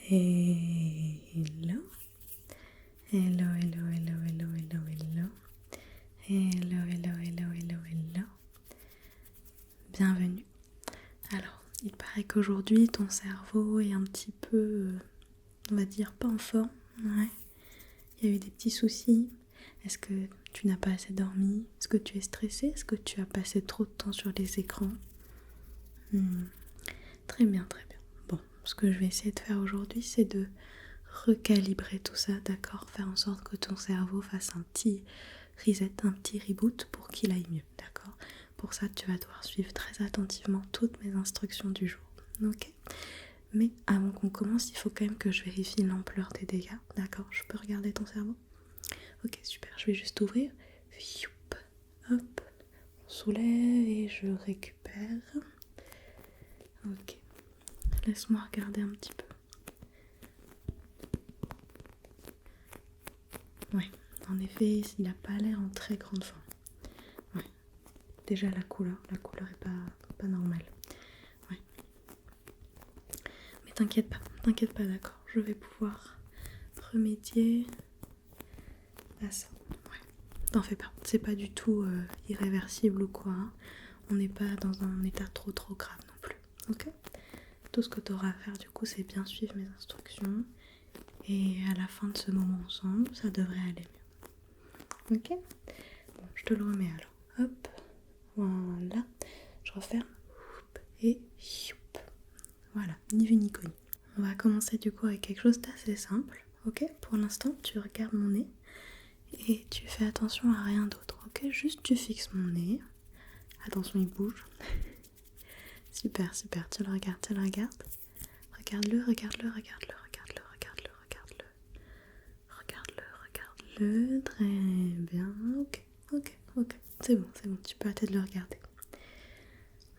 Hello. Hello, hello, hello, hello, hello, hello. Hello, hello, hello, hello, hello. Bienvenue. Alors, il paraît qu'aujourd'hui, ton cerveau est un petit peu, on va dire, pas en forme. Ouais. Il y a eu des petits soucis. Est-ce que tu n'as pas assez dormi? Est-ce que tu es stressé? Est-ce que tu as passé trop de temps sur les écrans? Très bien, très bien. Bon, ce que je vais essayer de faire aujourd'hui, c'est de recalibrer tout ça, d'accord? Faire en sorte que ton cerveau fasse un petit reset, un petit reboot pour qu'il aille mieux, d'accord? Pour ça, tu vas devoir suivre très attentivement toutes mes instructions du jour, ok? Mais avant qu'on commence, il faut quand même que je vérifie l'ampleur des dégâts, d'accord? Je peux regarder ton cerveau? Ok, super, je vais juste ouvrir. Hop, on soulève et je récupère. Ok, laisse-moi regarder un petit peu. Ouais, en effet, il n'a pas l'air en très grande forme. Ouais, déjà la couleur est pas normale. Ouais. Mais t'inquiète pas, d'accord. Je vais pouvoir remédier à ça. Ouais, t'en fais pas. C'est pas du tout irréversible ou quoi. Hein. On n'est pas dans un état trop grave non plus. Ok? Tout ce que tu auras à faire du coup, c'est bien suivre mes instructions. Et à la fin de ce moment ensemble, ça devrait aller mieux. Ok? Bon, je te le remets alors. Hop. Voilà. Je referme. Et voilà, ni vu ni connu. On va commencer du coup avec quelque chose d'assez simple. Ok? Pour l'instant, tu regardes mon nez et tu fais attention à rien d'autre. Ok? Juste tu fixes mon nez. Attention, il bouge. Super, tu le regardes. Regarde-le. Regarde-le. Très bien. Ok. C'est bon. Tu peux arrêter de le regarder.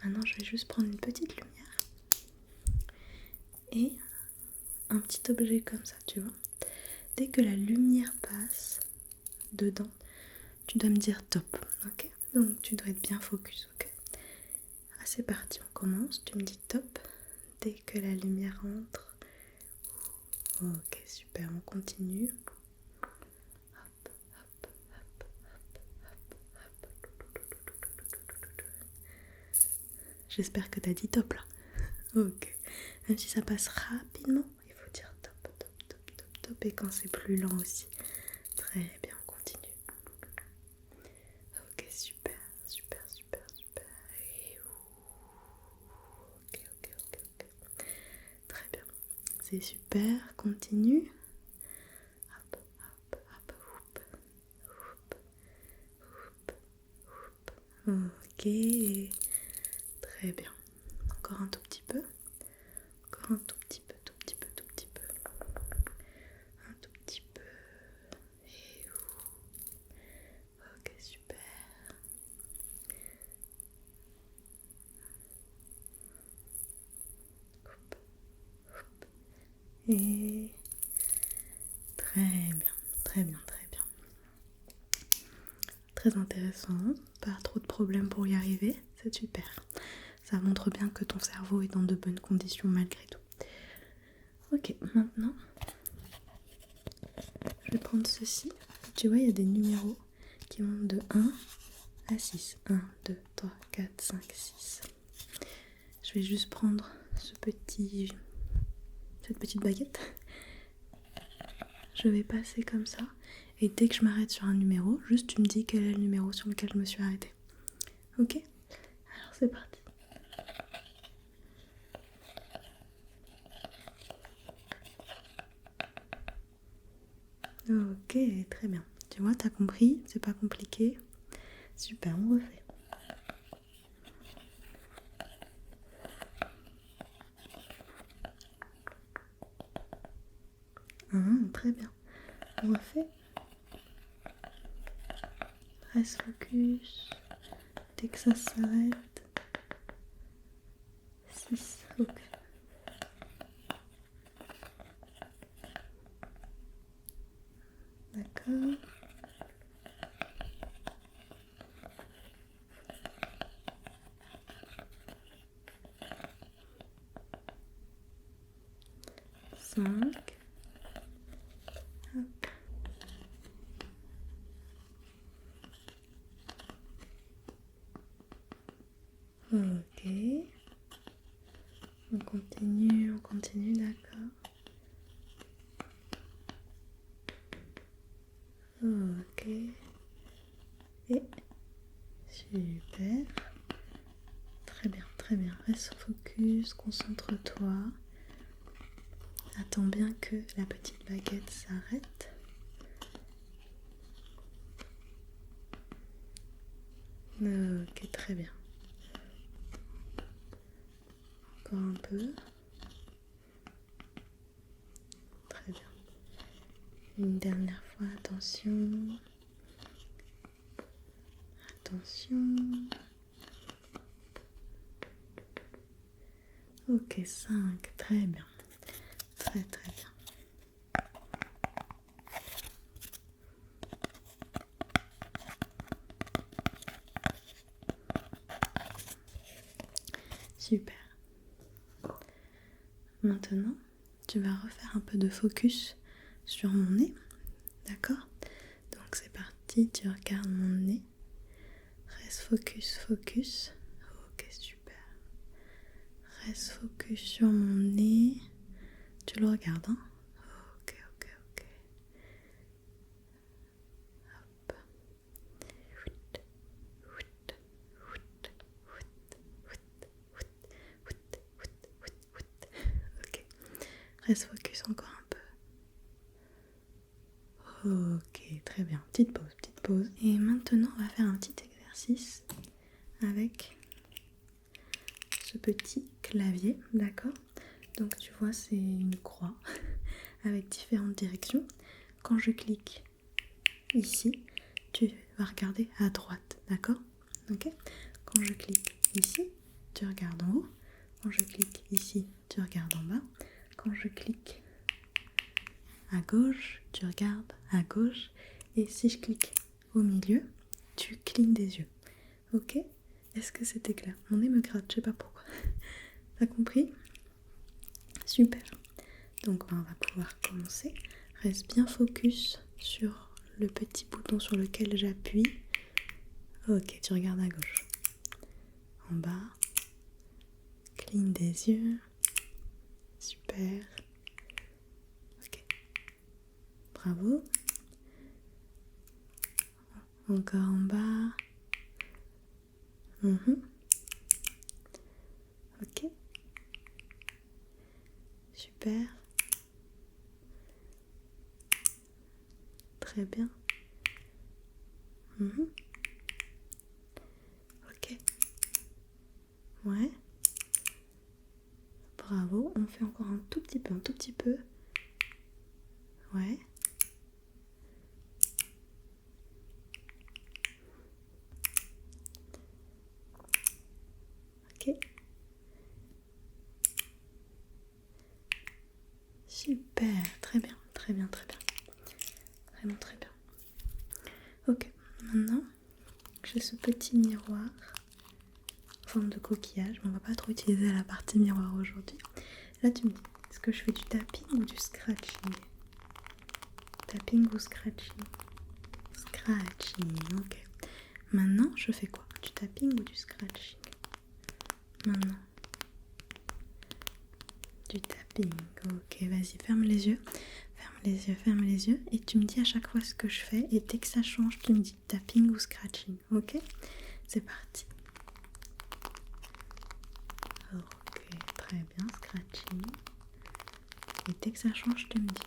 Maintenant, je vais juste prendre une petite lumière. Et un petit objet comme ça, tu vois. Dès que la lumière passe dedans, tu dois me dire top, ok? Donc tu dois être bien focus, ok? Ah, c'est parti, on commence. Tu me dis top dès que la lumière entre. Ok, super, on continue. J'espère que t'as dit top là. Ok. Même si ça passe rapidement, il faut dire top. Et quand c'est plus lent aussi. Très bien, on continue. Ok, super. Ok. Très bien. C'est super, continue. Ok, très bien. Encore un tout petit peu. Un tout petit peu. Un tout petit peu. Et ok, super. Et très bien. Très intéressant. Pas trop de problèmes pour y arriver. C'est super. Ça montre bien que ton cerveau est dans de bonnes conditions malgré tout. Ok, maintenant, je vais prendre ceci. Tu vois, il y a des numéros qui vont de 1 à 6. 1, 2, 3, 4, 5, 6. Je vais juste prendre cette petite baguette. Je vais passer comme ça. Et dès que je m'arrête sur un numéro, juste tu me dis quel est le numéro sur lequel je me suis arrêtée. Ok? Alors c'est parti. Ok, très bien. Tu vois, t'as compris, c'est pas compliqué. Super, on refait. Très bien. On refait. Reste focus. Dès que ça s'arrête. 6. Ok. D'accord. 5. Hop. Ok. On continue, d'accord. Ok. Et super. Très bien. Reste focus, concentre-toi. Attends bien que la petite baguette s'arrête. Ok, très bien. Encore un peu. Très bien. Une dernière fois, attention. Attention. Ok, 5. Très bien. Très bien. Super. Maintenant, tu vas refaire un peu de focus sur mon nez. D'accord? Donc c'est parti, tu regardes mon nez. Reste focus. Ok, super. Reste focus sur mon nez. Tu le regardes, hein? Ok. Hop. Ok. Reste focus encore un peu. Ok, très bien. Petite pause. Et maintenant, on va faire un petit exercice avec ce petit clavier, d'accord? Donc tu vois, c'est une croix avec différentes directions. Quand je clique ici, tu vas regarder à droite, d'accord? Ok? Quand je clique ici, tu regardes en haut. Quand je clique ici, tu regardes en bas. Quand je clique à gauche, tu regardes à gauche. Et si je clique au milieu, tu clignes des yeux. Ok? Est-ce que c'était clair? Mon nez me gratte, je sais pas pourquoi. T'as compris? Super. Donc on va pouvoir commencer. Reste bien focus sur le petit bouton sur lequel j'appuie. Ok, tu regardes à gauche. En bas. Cligne des yeux. Super. Ok. Bravo. Encore en bas. Ok. Super. Très bien. Ok. Ouais. Bravo. On fait encore un tout petit peu. Ouais. Ok. Super. Très bien. Vraiment très bien. Ok. Maintenant, j'ai ce petit miroir en forme de coquillage, mais on va pas trop utiliser la partie miroir aujourd'hui. Là, tu me dis, est-ce que je fais du tapping ou du scratching? Tapping ou scratching? Scratching, ok. Maintenant, je fais quoi? Du tapping ou du scratching? Maintenant. Du tapping, ok. Vas-y, ferme les yeux. Ferme les yeux. Et tu me dis à chaque fois ce que je fais. Et dès que ça change, tu me dis tapping ou scratching, ok? C'est parti. Ok, très bien, scratching. Et dès que ça change, tu me dis.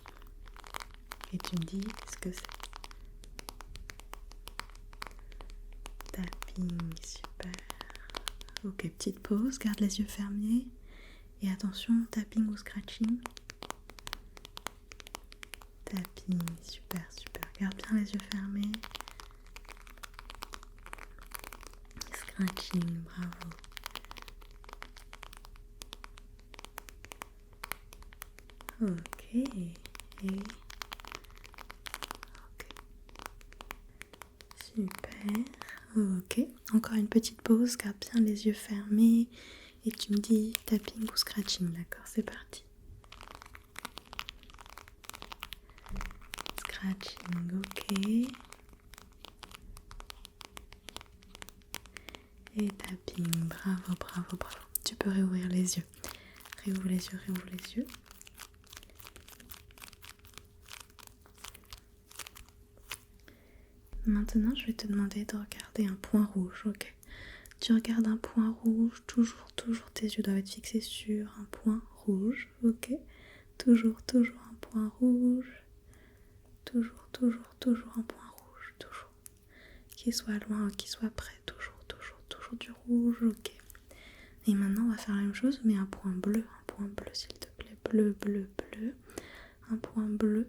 Et tu me dis ce que c'est. Tapping, super. Ok, petite pause, garde les yeux fermés. Et attention, tapping ou scratching. Tapping, super. Garde bien les yeux fermés. Scratching, bravo. Ok. Ok. Super. Ok. Encore une petite pause. Garde bien les yeux fermés. Et tu me dis tapping ou scratching. D'accord, c'est parti. scratching, ok. Et tapping, bravo, bravo, bravo. Tu peux réouvrir les yeux. Réouvre les yeux, réouvre les yeux. Maintenant, je vais te demander de regarder un point rouge, ok? Tu regardes un point rouge, toujours tes yeux doivent être fixés sur un point rouge, ok? Toujours un point rouge. Toujours un point rouge, toujours. Qu'il soit loin ou qu'il soit près, toujours du rouge, ok. Et maintenant, on va faire la même chose, mais un point bleu s'il te plaît. Bleu. Un point bleu.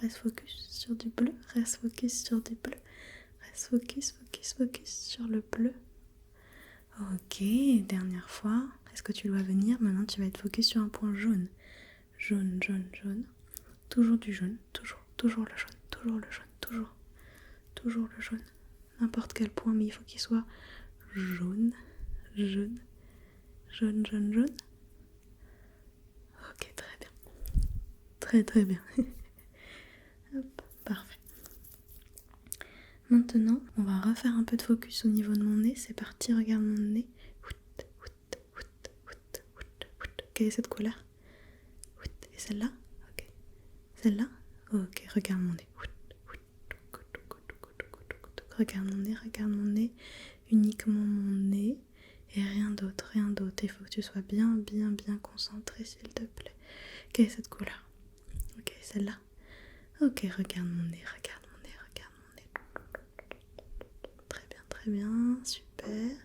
Reste focus sur du bleu, reste focus sur du bleu. Reste focus sur le bleu. Ok, dernière fois. Est-ce que tu dois venir? Maintenant, tu vas être focus sur un point jaune. Jaune. Toujours du jaune, toujours le jaune, toujours le jaune. N'importe quel point, mais il faut qu'il soit jaune. Ok, très bien. Très bien. Hop, parfait. Maintenant, on va refaire un peu de focus au niveau de mon nez. C'est parti, regarde mon nez. Quelle est cette couleur? Et celle-là? Ok. Celle-là? Ok, regarde mon nez. Regarde mon nez. Uniquement mon nez. Et rien d'autre. Il faut que tu sois bien concentré, s'il te plaît. Quelle est cette couleur? Ok, celle-là? Ok, regarde mon nez. Très bien, super.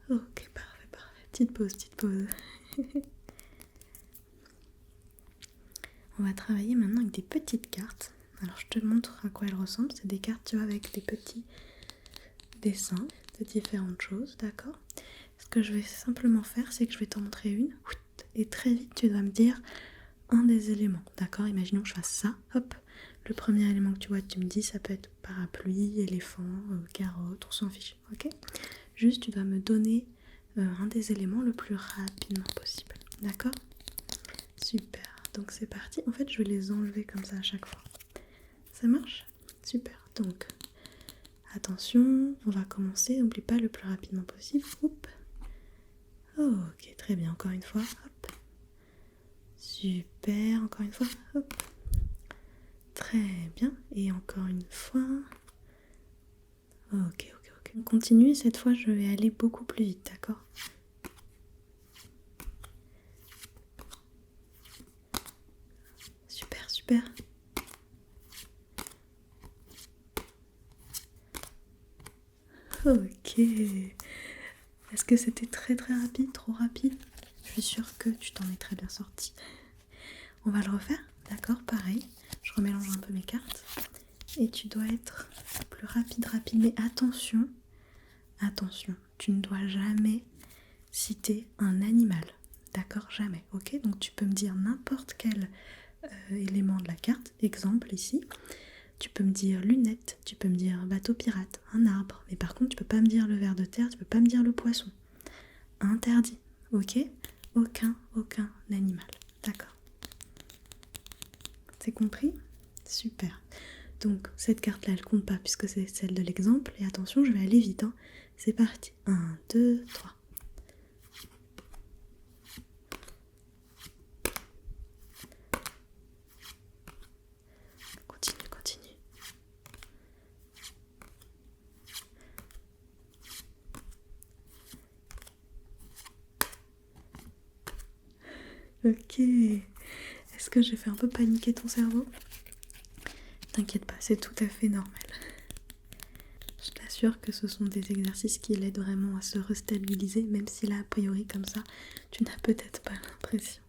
Ok, parfait. Petite pause. On va travailler maintenant avec des petites cartes. Alors, je te montre à quoi elles ressemblent. C'est des cartes, tu vois, avec des petits dessins de différentes choses, d'accord? Ce que je vais simplement faire, c'est que je vais t'en montrer une. Et très vite, tu dois me dire un des éléments, d'accord? Imaginons que je fasse ça, hop. Le premier élément que tu vois, tu me dis, ça peut être parapluie, éléphant, carotte, on s'en fiche, ok? Juste, tu dois me donner un des éléments le plus rapidement possible, d'accord? Super, donc c'est parti. En fait, je vais les enlever comme ça à chaque fois. Ça marche? Super, donc attention, on va commencer, n'oublie pas le plus rapidement possible. Hop. Ok, très bien, encore une fois, hop. Super, encore une fois, hop. Très bien, et encore une fois. Ok. On continue, et cette fois je vais aller beaucoup plus vite, d'accord? Super. Ok. Est-ce que c'était très rapide, trop rapide? Je suis sûre que tu t'en es très bien sorti. On va le refaire, d'accord? Pareil, je remélange un peu mes cartes. Et tu dois être plus rapide. Mais attention, tu ne dois jamais citer un animal, d'accord? Jamais, ok? Donc tu peux me dire n'importe quel élément de la carte, exemple ici. Tu peux me dire lunettes, tu peux me dire bateau pirate, un arbre. Mais par contre, tu peux pas me dire le ver de terre, tu peux pas me dire le poisson. Interdit, ok? Aucun animal, d'accord? C'est compris? Super. Donc cette carte-là, elle compte pas puisque c'est celle de l'exemple. Et attention, je vais aller vite, hein. C'est parti. 1, 2, 3. Continue. Ok. Est-ce que j'ai fait un peu paniquer ton cerveau? T'inquiète pas, c'est tout à fait normal. Je t'assure que ce sont des exercices qui l'aident vraiment à se restabiliser, même si là, a priori, comme ça, tu n'as peut-être pas l'impression.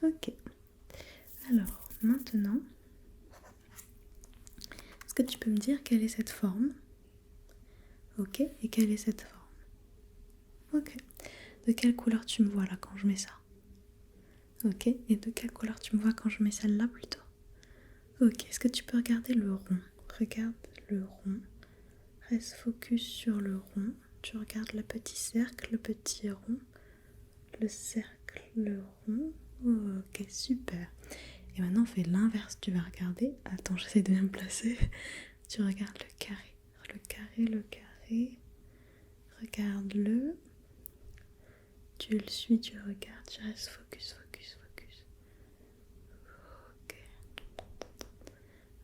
Ok. Alors, maintenant, est-ce que tu peux me dire quelle est cette forme? Ok, et quelle est cette forme? Ok. De quelle couleur tu me vois là quand je mets ça? Ok, et de quelle couleur tu me vois quand je mets celle-là plutôt? Ok, est-ce que tu peux regarder le rond? Regarde le rond. Reste focus sur le rond. Tu regardes le petit cercle, le petit rond. cercle rond. Ok, super. Et maintenant, on fait l'inverse. Tu vas regarder. Attends, j'essaie de bien me placer. Tu regardes le carré. Le carré, le carré. Regarde-le. Tu le suis, tu regardes. Tu restes focus, focus, focus. Ok.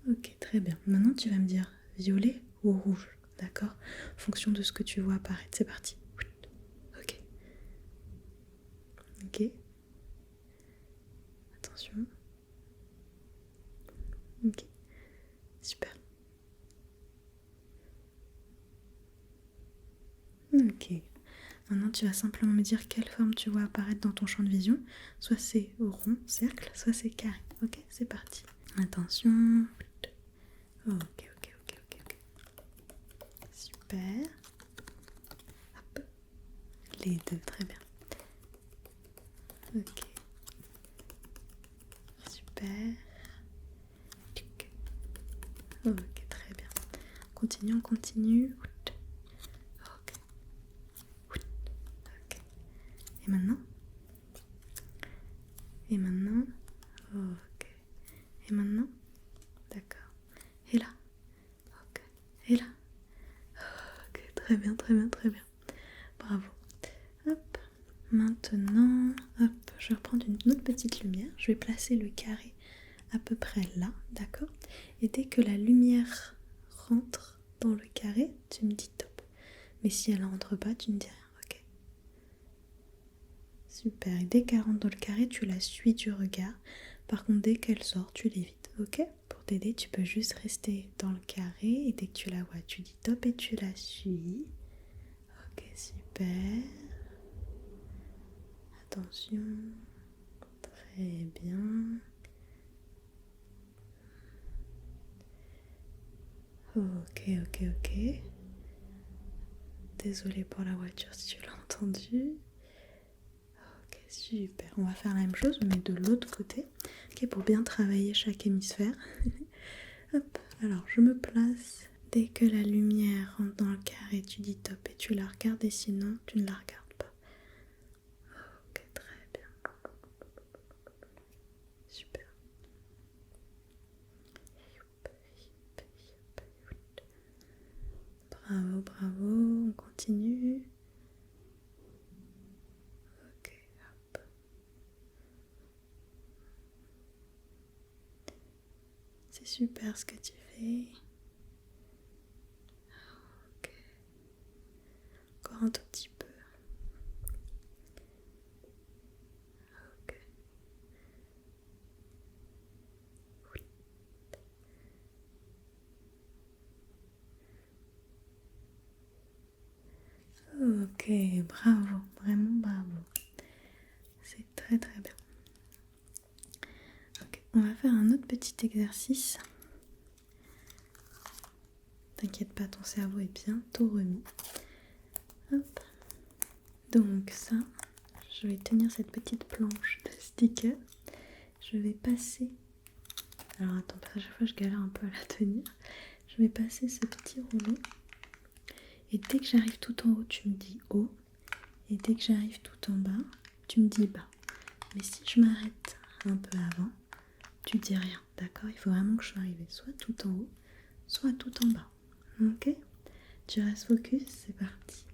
Ok, très bien. Maintenant, tu vas me dire violet ou rouge. D'accord? En fonction de ce que tu vois apparaître. C'est parti. Ok. Ok. Attention. Ok. Super. Ok. Maintenant, tu vas simplement me dire quelle forme tu vois apparaître dans ton champ de vision. Soit c'est rond, cercle, soit c'est carré. Ok, c'est parti. Attention. Ok, ok, ok, ok, ok. Super. Hop. Les deux, très bien. Ok. Super. Ok, très bien. Continue, on continue. Ok. Ok. Et maintenant? Et maintenant? Ok. Et maintenant? D'accord. Et là? Ok. Et là? Ok, très bien, très bien, très bien. Bravo. Hop. Maintenant, hop, je vais reprendre une autre petite lumière. Je vais placer le carré à peu près là, d'accord? Et dès que la lumière rentre dans le carré, tu me dis top. Mais si elle rentre pas, tu me dis rien, ok? Super. Et dès qu'elle rentre dans le carré, tu la suis du regard. Par contre, dès qu'elle sort, tu l'évites, ok? Pour t'aider, tu peux juste rester dans le carré et dès que tu la vois, tu dis top et tu la suis. Ok, super. Attention. Très bien. Ok, ok, ok. Désolée pour la voiture si tu l'as entendu. Ok, super. On va faire la même chose, mais de l'autre côté. Ok, pour bien travailler chaque hémisphère. Hop, alors je me place. Dès que la lumière rentre dans le carré, tu dis top et tu la regardes, et sinon, tu ne la regardes pas. Ok, très bien. Super. Bravo, bravo. On continue. Ok, hop. C'est super ce que tu fais. Ok. Encore un tout petit peu. Ok. Ok, bravo, vraiment bravo. C'est très très bien. Ok, on va faire un autre petit exercice. T'inquiète pas, ton cerveau est bientôt remis. Hop. Donc ça, je vais tenir cette petite planche de sticker. Je vais passer... Alors attends, parce qu'à chaque fois je galère un peu à la tenir. Je vais passer ce petit rouleau. Et dès que j'arrive tout en haut, tu me dis haut. Et dès que j'arrive tout en bas, tu me dis bas. Mais si je m'arrête un peu avant, tu dis rien, d'accord? Il faut vraiment que je sois arrivée soit tout en haut, soit tout en bas. Ok? Tu restes focus, c'est parti.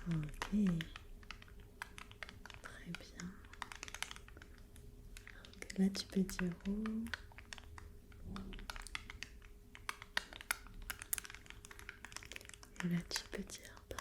Ok. Très bien. Ok, là tu peux dire haut. Et là tu peux dire bas.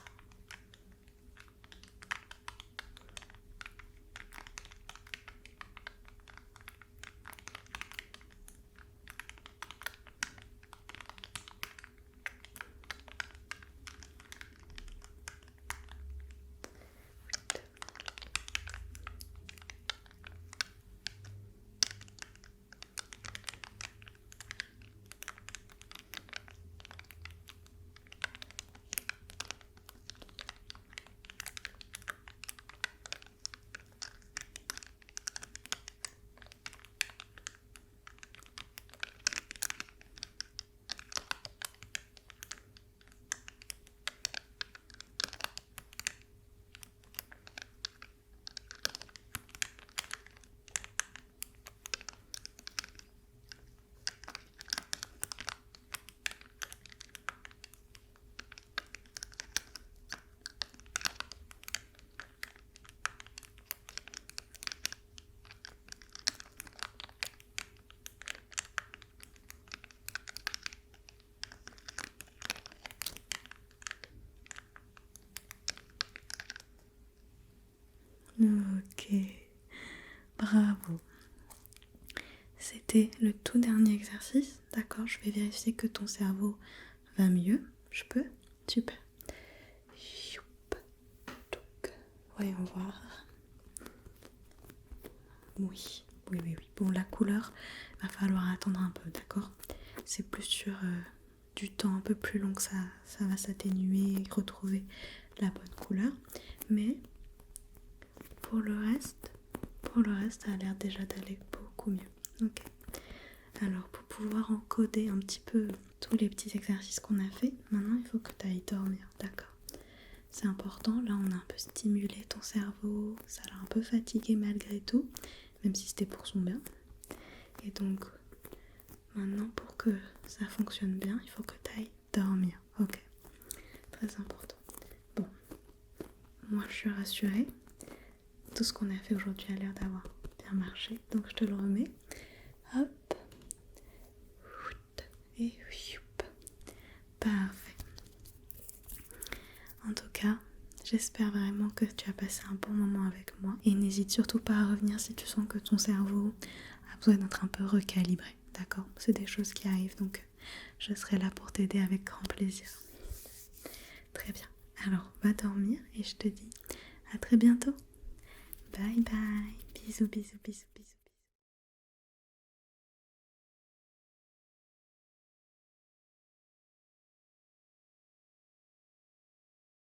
Bravo. C'était le tout dernier exercice, d'accord? Je vais vérifier que ton cerveau va mieux. Je peux? Super. Voyons voir. Oui. Bon, la couleur, va falloir attendre un peu, d'accord? C'est plus sur du temps un peu plus long que ça va s'atténuer et retrouver la bonne couleur. Mais pour le reste, ça a l'air déjà d'aller beaucoup mieux. Ok. Alors pour pouvoir encoder un petit peu tous les petits exercices qu'on a fait, maintenant il faut que tu ailles dormir, d'accord? C'est important, là on a un peu stimulé ton cerveau, ça l'a un peu fatigué malgré tout, même si c'était pour son bien. Et donc maintenant pour que ça fonctionne bien, il faut que tu ailles dormir, ok? Très important. Bon, moi je suis rassurée, tout ce qu'on a fait aujourd'hui a l'air d'avoir bien marché, donc je te le remets. Hop. Et parfait. En tout cas, j'espère vraiment que tu as passé un bon moment avec moi. Et n'hésite surtout pas à revenir si tu sens que ton cerveau a besoin d'être un peu recalibré. D'accord? C'est des choses qui arrivent, donc je serai là pour t'aider avec grand plaisir. Très bien. Alors, va dormir et je te dis à très bientôt. Bye bye. Bisous, bisous, bisous.